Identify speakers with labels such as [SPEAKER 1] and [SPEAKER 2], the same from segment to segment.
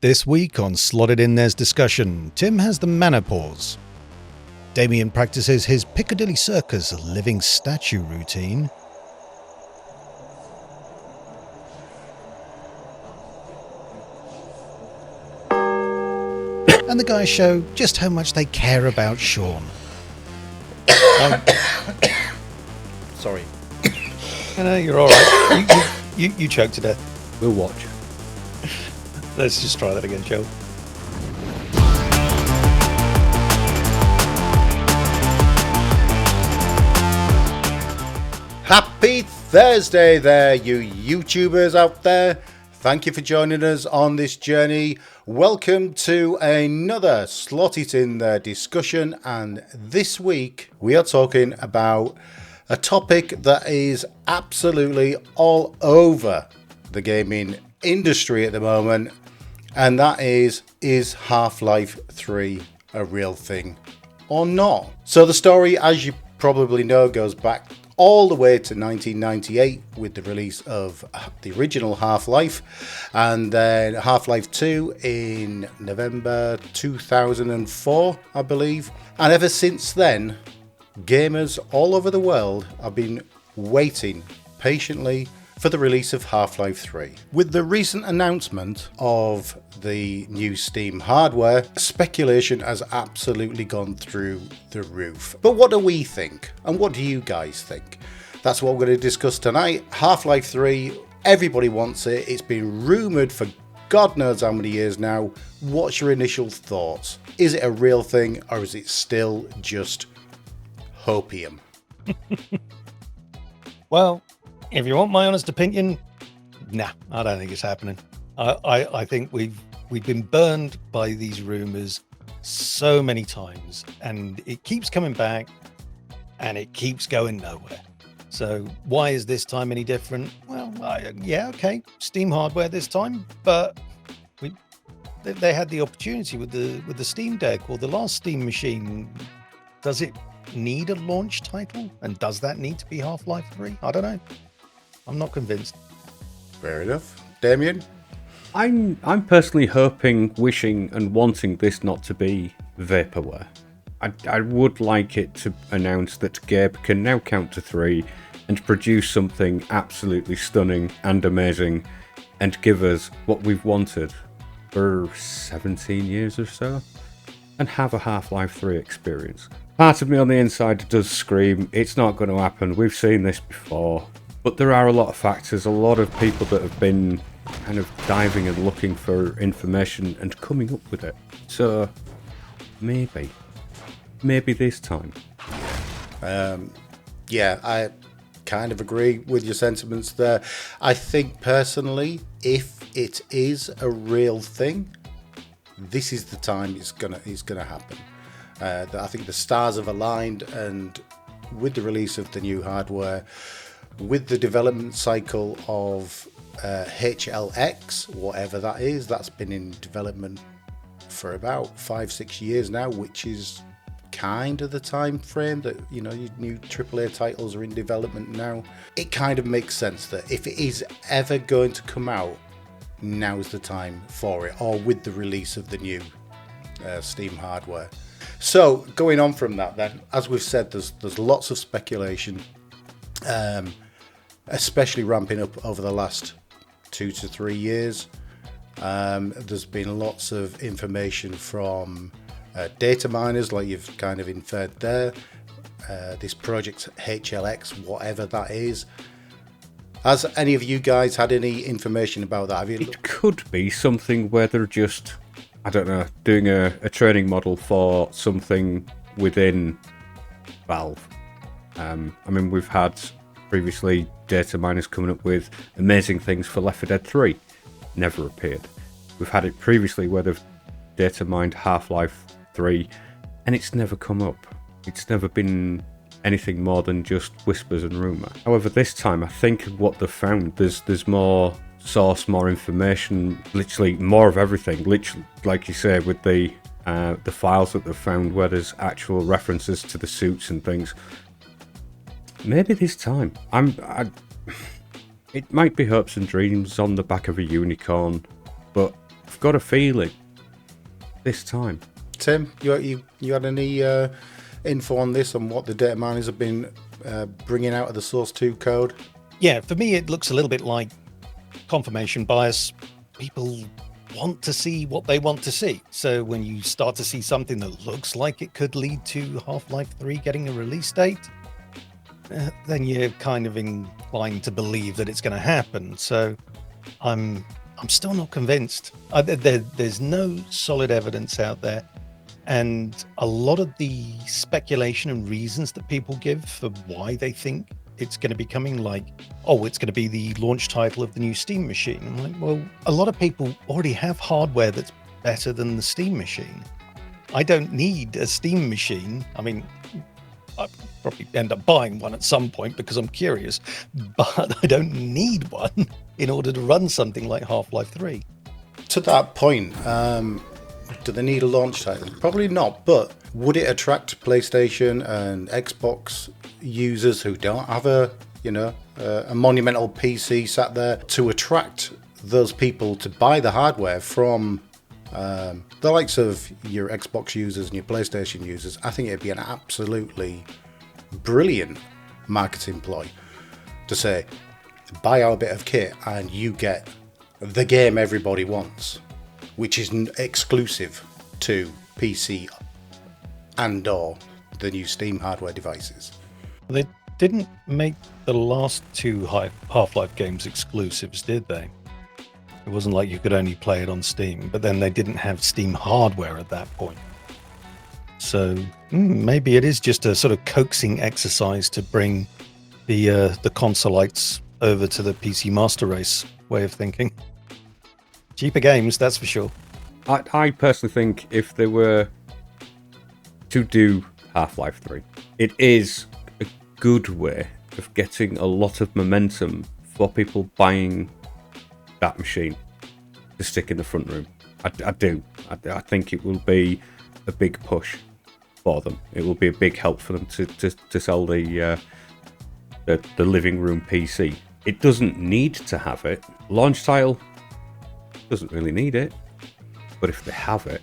[SPEAKER 1] This week on Slotted In There's Discussion, Tim has the menopause. Damien practices his Piccadilly Circus living statue routine. And the guys show just how much they care about Sean.
[SPEAKER 2] Sorry.
[SPEAKER 1] No, you're alright. You choked to death.
[SPEAKER 2] We'll watch.
[SPEAKER 1] Let's just try that again, shall we?
[SPEAKER 2] Happy Thursday there, you YouTubers out there. Thank you for joining us on this journey. Welcome to another Slot It In There discussion. And this week we are talking about a topic that is absolutely all over the gaming industry at the moment. And that is Half-Life 3 a real thing or not? So the story, as you probably know, goes back all the way to 1998 with the release of the original Half-Life, and then Half-Life 2 in November 2004, I believe. And ever since then, gamers all over the world have been waiting patiently for the release of Half-Life 3. With the recent announcement of the new Steam hardware, speculation has absolutely gone through the roof. But what do we think? And what do you guys think? That's what we're going to discuss tonight. Half-Life 3, everybody wants it. It's been rumoured for God knows how many years now. What's your initial thoughts? Is it a real thing, or is it still just hopium?
[SPEAKER 1] Well, if you want my honest opinion, nah, I don't think it's happening. I think we've been burned by these rumours so many times, and it keeps coming back, and it keeps going nowhere. So why is this time any different? Well, yeah, okay, Steam hardware this time, but they had the opportunity with the Steam Deck or the last Steam machine. Does it need a launch title, and does that need to be Half-Life 3? I don't know. I'm not convinced.
[SPEAKER 2] Fair enough. Damien?
[SPEAKER 3] I'm personally hoping, wishing and wanting this not to be vaporware. I would like it to announce that Gabe can now count to 3 and produce something absolutely stunning and amazing and give us what we've wanted for 17 years or so and have a Half-Life 3 experience. Part of me on the inside does scream, it's not going to happen, we've seen this before. But there are a lot of factors, a lot of people that have been kind of diving and looking for information and coming up with it. So, maybe this time.
[SPEAKER 2] Yeah, I kind of agree with your sentiments there. I think personally, if it is a real thing, this is the time it's gonna happen. I think the stars have aligned, and with the release of the new hardware, with the development cycle of HL3, whatever that is, that's been in development for about 5-6 years now, which is kind of the time frame that, you know, your new AAA titles are in development now. It kind of makes sense that if it is ever going to come out, now's the time for it, or with the release of the new Steam hardware. So going on from that then, as we've said, there's lots of speculation, especially ramping up over the last 2 to 3 years. There's been lots of information from data miners, like you've kind of inferred there. This project HL3, whatever that is. Has any of you guys had any information about that?
[SPEAKER 3] It could be something where they're just, I don't know, doing a training model for something within Valve. I mean, we've had previously data miners coming up with amazing things for Left 4 Dead 3. Never appeared. We've had it previously where they've data mined Half-Life 3 and it's never come up. It's never been anything more than just whispers and rumour. However, this time I think what they've found, there's more source, more information, literally more of everything. Literally, like you say, with the files that they've found where there's actual references to the suits and things. Maybe this time. It might be hopes and dreams on the back of a unicorn, but I've got a feeling this time.
[SPEAKER 2] Tim, you had any info on this, on what the data miners have been bringing out of the source 2 code?
[SPEAKER 1] Yeah, for me, it looks a little bit like confirmation bias. People want to see what they want to see. So when you start to see something that looks like it could lead to Half-Life 3 getting a release date, then you're kind of inclined to believe that it's going to happen. So I'm still not convinced. There's no solid evidence out there. And a lot of the speculation and reasons that people give for why they think it's going to be coming, like, oh, it's going to be the launch title of the new Steam machine. I'm like, well, a lot of people already have hardware that's better than the Steam machine. I don't need a Steam machine. I mean, I'll probably end up buying one at some point because I'm curious, but I don't need one in order to run something like Half-Life 3.
[SPEAKER 2] To that point, do they need a launch title? Probably not, but would it attract PlayStation and Xbox users who don't have a monumental PC sat there, to attract those people to buy the hardware from the likes of your Xbox users and your PlayStation users? I think it'd be an absolutely brilliant marketing ploy to say, buy our bit of kit and you get the game everybody wants, which is exclusive to PC and or the new Steam hardware devices.
[SPEAKER 1] They didn't make the last two Half-Life games exclusives, did they? It wasn't like you could only play it on Steam, but then they didn't have Steam hardware at that point. So maybe it is just a sort of coaxing exercise to bring the consolites over to the PC Master Race way of thinking. Cheaper games, that's for sure.
[SPEAKER 3] I personally think if they were to do Half-Life 3, it is a good way of getting a lot of momentum for people buying that machine to stick in the front room. I do. I think it will be a big push for them. It will be a big help for them to sell the living room PC. It doesn't need to have it. Launch title doesn't really need it, but if they have it,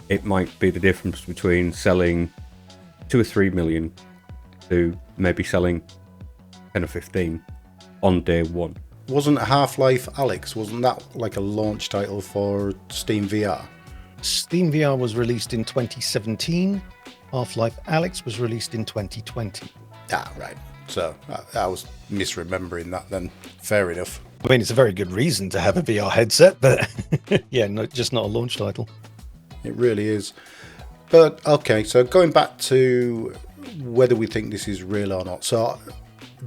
[SPEAKER 3] it might be the difference between selling 2 or 3 million to maybe selling 10 or 15 on day one.
[SPEAKER 2] Wasn't Half-Life Alyx, wasn't that like a launch title for Steam VR?
[SPEAKER 1] Steam VR was released in 2017. Half-Life Alyx was released in 2020.
[SPEAKER 2] Ah, right. So I was misremembering that then. Fair enough.
[SPEAKER 1] I mean, it's a very good reason to have a VR headset, but yeah, just not a launch title.
[SPEAKER 2] It really is. But okay, so going back to whether we think this is real or not. So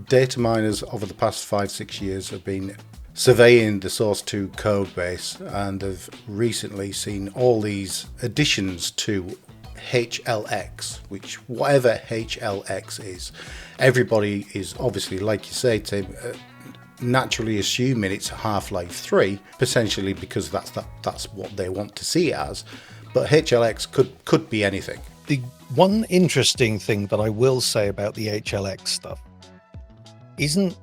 [SPEAKER 2] data miners over the past 5-6 years have been surveying the source 2 code base and have recently seen all these additions to HLX, which whatever HLX is, everybody is obviously, like you say, Tim, naturally assuming it's Half-Life 3, potentially because that's what they want to see it as. But HLX could be anything.
[SPEAKER 1] The one interesting thing that I will say about the HLX stuff isn't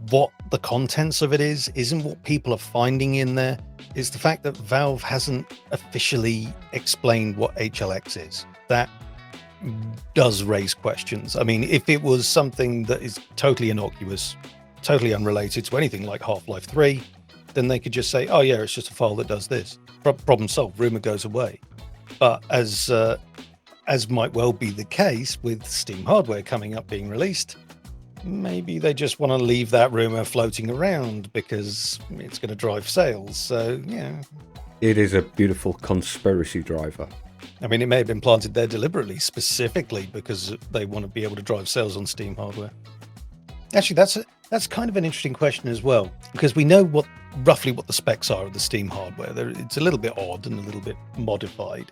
[SPEAKER 1] what the contents of it is, isn't what people are finding in there. It's the fact that Valve hasn't officially explained what HLX is. That does raise questions. I mean, if it was something that is totally innocuous, totally unrelated to anything like Half-Life 3, then they could just say, oh yeah, it's just a file that does this. Problem solved, rumor goes away. But as might well be the case with Steam hardware coming up being released, maybe they just want to leave that rumor floating around because it's going to drive sales. So, yeah.
[SPEAKER 3] It is a beautiful conspiracy driver.
[SPEAKER 1] I mean, it may have been planted there deliberately, specifically because they want to be able to drive sales on Steam hardware. Actually, that's kind of an interesting question as well, because we know roughly what the specs are of the Steam hardware. It's a little bit odd and a little bit modified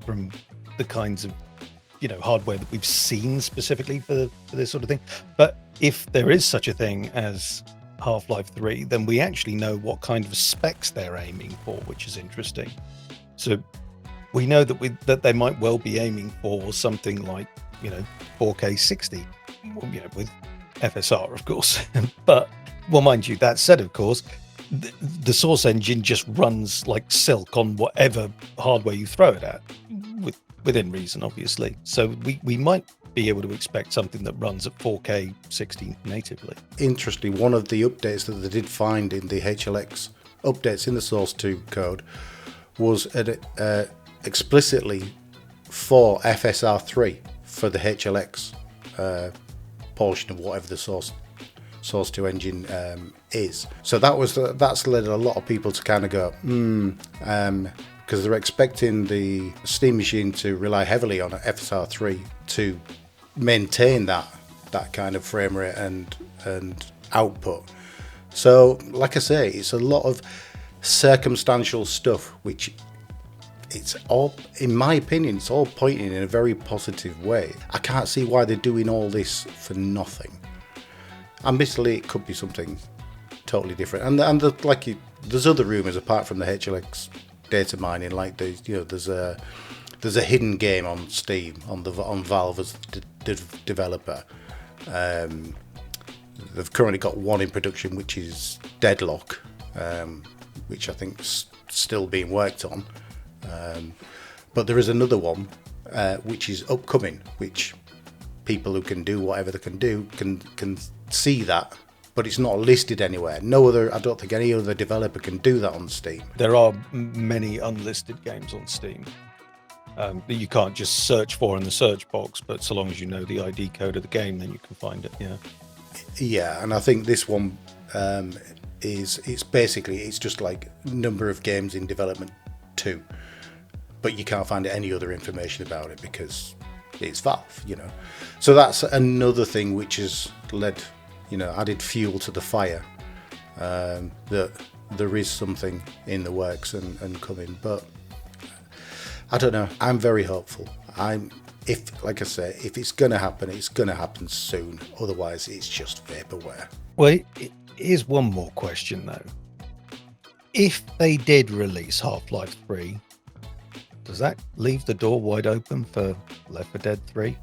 [SPEAKER 1] from the kinds of hardware that we've seen specifically for this sort of thing. But if there is such a thing as Half-Life 3, then we actually know what kind of specs they're aiming for, which is interesting. So we know that they might well be aiming for something like 4K 60, with FSR, of course. But, well, mind you, that said, of course, the Source engine just runs like silk on whatever hardware you throw it at, within reason, obviously. So we might be able to expect something that runs at 4K 60 natively.
[SPEAKER 2] Interestingly, one of the updates that they did find in the HLX updates in the Source 2 code was explicitly for FSR3 for the HLX portion of whatever the Source 2 engine is. So that's led a lot of people to kind of go, because they're expecting the Steam machine to rely heavily on FSR3 to maintain that kind of frame rate and output. So, like I say, it's a lot of circumstantial stuff, which it's all, in my opinion, it's all pointing in a very positive way. I can't see why they're doing all this for nothing. Admittedly, it could be something totally different, and there's other rumours apart from the HLX data mining. Like there's a hidden game on Steam on Valve as the developer. They've currently got one in production, which is Deadlock, which I think is still being worked on. But there is another one which is upcoming, which people who can do whatever they can do can see that, but it's not listed anywhere. I don't think any other developer can do that on Steam.
[SPEAKER 1] There are many unlisted games on Steam that you can't just search for in the search box, but so long as you know the ID code of the game, then you can find it.
[SPEAKER 2] Yeah, and I think this one it's just like number of games in development 2, but you can't find any other information about it because it's Valve, So that's another thing which has led, added fuel to the fire, that there is something in the works and coming. But I don't know. I'm very hopeful. If it's going to happen, it's going to happen soon. Otherwise, it's just vaporware.
[SPEAKER 1] Well, here's one more question, though. If they did release Half-Life 3, does that leave the door wide open for Left 4 Dead 3?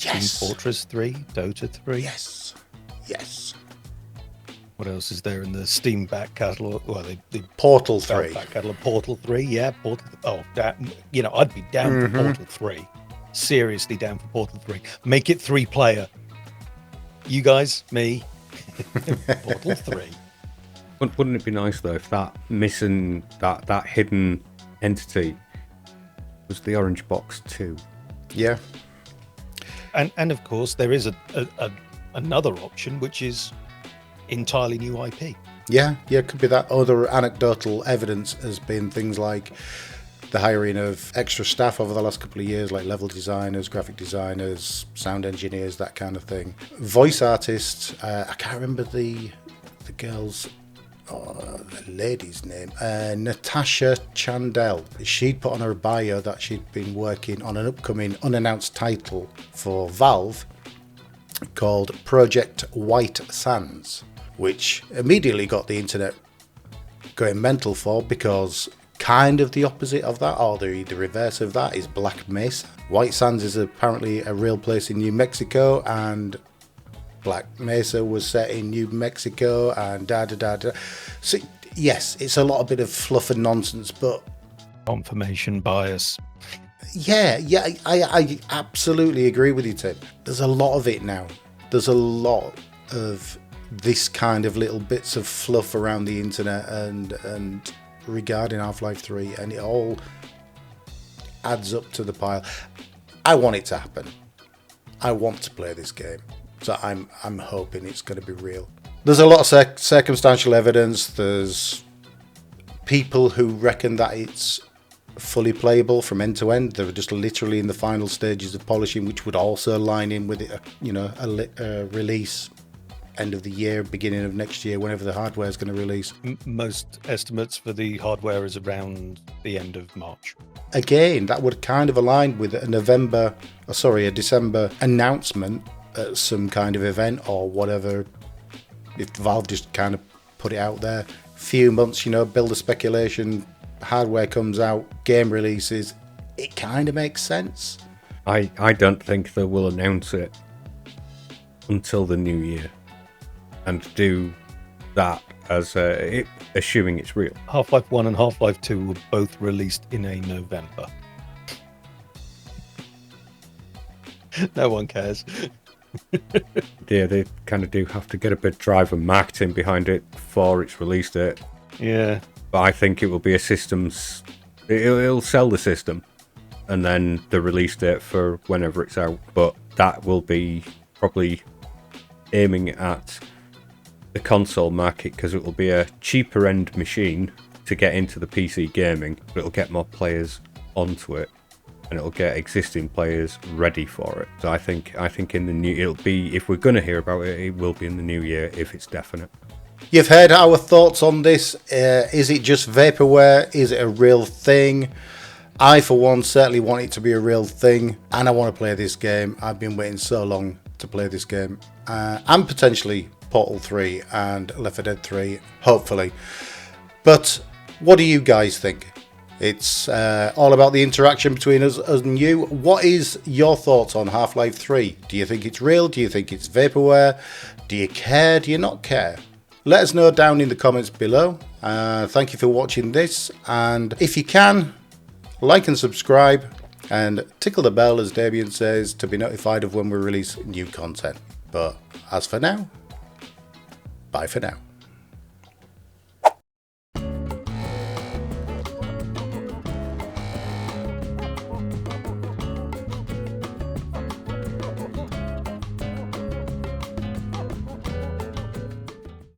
[SPEAKER 2] Yes.
[SPEAKER 1] Team Fortress 3? Dota 3?
[SPEAKER 2] Yes.
[SPEAKER 1] What else is there in the Steam back catalogue? Well, the
[SPEAKER 2] Portal 3.
[SPEAKER 1] Back catalogue. Portal 3, yeah. Portal. Oh, I'd be down for Portal 3. Seriously down for Portal 3. Make it 3-player. You guys, me, Portal 3.
[SPEAKER 3] Wouldn't it be nice though if that missing that hidden entity was the orange box too?
[SPEAKER 2] Yeah.
[SPEAKER 1] And of course there is another option, which is entirely new IP.
[SPEAKER 2] Yeah, it could be that. Other anecdotal evidence has been things like the hiring of extra staff over the last couple of years, like level designers, graphic designers, sound engineers, that kind of thing. Voice artists, I can't remember the girl's, the lady's name, Natasha Chandel. She'd put on her bio that she'd been working on an upcoming unannounced title for Valve called Project White Sands, which immediately got the internet going mental for, because kind of the opposite of that, or the reverse of that, is Black Mesa. White Sands is apparently a real place in New Mexico, and Black Mesa was set in New Mexico, and da-da-da-da. So, yes, it's a lot of bit of fluff and nonsense, but...
[SPEAKER 1] Confirmation bias.
[SPEAKER 2] Yeah, I absolutely agree with you, Tim. There's a lot of it now. There's a lot of this kind of little bits of fluff around the internet and regarding Half-Life 3, and it all adds up to the pile. I want it to happen. I want to play this game. So I'm hoping it's going to be real. There's a lot of circumstantial evidence. There's people who reckon that it's fully playable from end to end. They're just literally in the final stages of polishing, which would also line in with it, a release end of the year, beginning of next year, whenever the hardware is going to release.
[SPEAKER 1] Most estimates for the hardware is around the end of March.
[SPEAKER 2] Again, that would kind of align with a December announcement at some kind of event or whatever. If Valve just kind of put it out there, few months, build a speculation, hardware comes out, game releases, it kind of makes sense.
[SPEAKER 3] I don't think they will announce it until the new year and do that as assuming it's real.
[SPEAKER 1] Half-Life 1 and Half-Life 2 were both released in a November. No one cares.
[SPEAKER 3] Yeah, they kind of do have to get a bit of drive and marketing behind it before it's released it.
[SPEAKER 1] Yeah.
[SPEAKER 3] But I think it will be a systems... It'll sell the system, and then the release date for whenever it's out. But that will be probably aiming at the console market, because it will be a cheaper end machine to get into the PC gaming, but it'll get more players onto it, and it'll get existing players ready for it. So I think in the new, it'll be, if we're going to hear about it, it will be in the new year if it's definite.
[SPEAKER 2] You've heard our thoughts on this. Is it just vaporware? Is it a real thing? I, for one, certainly want it to be a real thing, and I want to play this game. I've been waiting so long to play this game, and potentially Portal 3 and Left 4 Dead 3, hopefully. But what do you guys think? It's all about the interaction between us and you. What is your thoughts on Half-Life 3? Do you think it's real? Do you think it's vaporware? Do you care? Do you not care? Let us know down in the comments below. Thank you for watching this, and if you can, like and subscribe and tickle the bell, as Damien says, to be notified of when we release new content. But as for now, bye for now.